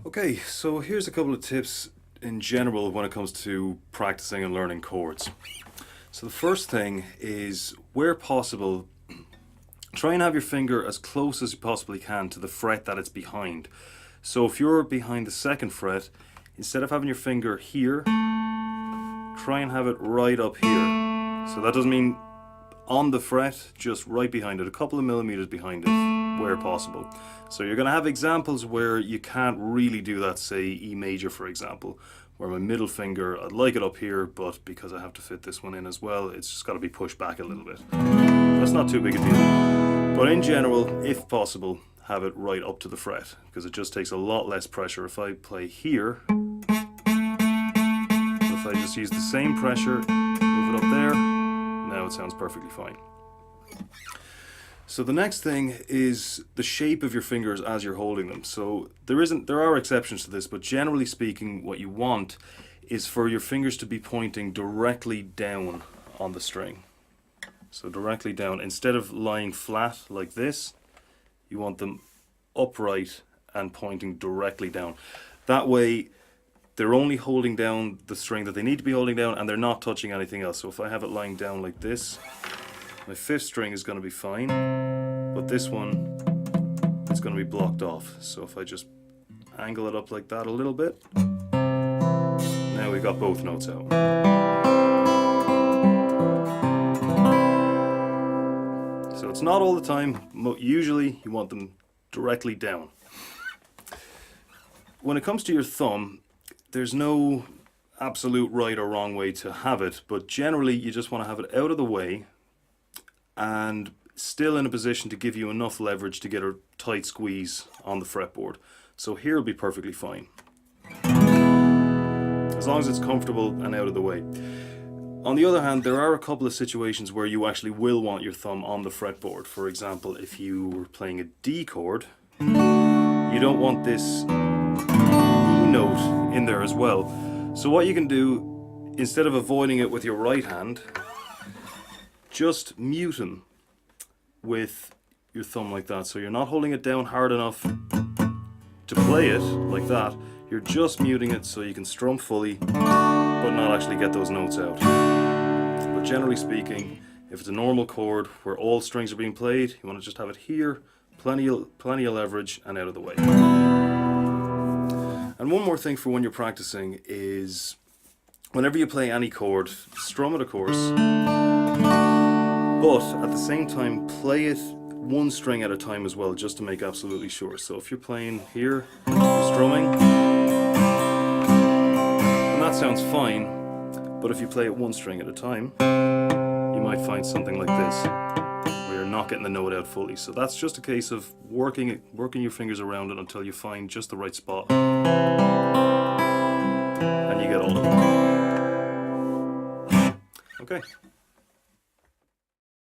Okay, so here's a couple of tips in general when it comes to practicing and learning chords. So the first thing is, where possible, try and have your finger as close as you possibly can to the fret that it's behind. So if you're behind the second fret, instead of having your finger here, try and have it right up here. So that doesn't mean on the fret, just right behind it, a couple of millimeters behind it, where possible. So you're going to have examples where you can't really do that, say E major for example, where my middle finger, I'd like it up here, but because I have to fit this one in as well, it's just got to be pushed back a little bit. That's not too big a deal. But in general, if possible, have it right up to the fret, because it just takes a lot less pressure. If I play here, if I just use the same pressure, move it up there, now it sounds perfectly fine. So the next thing is the shape of your fingers as you're holding them. So there are exceptions to this, but generally speaking, what you want is for your fingers to be pointing directly down on the string. So directly down. Instead of lying flat like this, you want them upright and pointing directly down. That way, they're only holding down the string that they need to be holding down, and they're not touching anything else. So if I have it lying down like this, my fifth string is going to be fine, but this one is going to be blocked off. So if I just angle it up like that a little bit, now we've got both notes out. So it's not all the time. Usually you want them directly down. When it comes to your thumb, there's no absolute right or wrong way to have it, but generally you just want to have it out of the way and still in a position to give you enough leverage to get a tight squeeze on the fretboard. So here will be perfectly fine, as long as it's comfortable and out of the way. On the other hand, there are a couple of situations where you actually will want your thumb on the fretboard. For example, if you were playing a D chord, you don't want this E note in there as well. So what you can do, instead of avoiding it with your right hand, just mute them with your thumb like that. So you're not holding it down hard enough to play it like that. You're just muting it so you can strum fully, but not actually get those notes out. But generally speaking, if it's a normal chord where all strings are being played, you want to just have it here, plenty of leverage, and out of the way. And one more thing for when you're practicing is, whenever you play any chord, strum it of course, but at the same time play it one string at a time as well, just to make absolutely sure. So if you're playing here, you're strumming, and that sounds fine, but if you play it one string at a time, you might find something like this, where you're not getting the note out fully. So that's just a case of working your fingers around it until you find just the right spot, and you get all of them. Okay.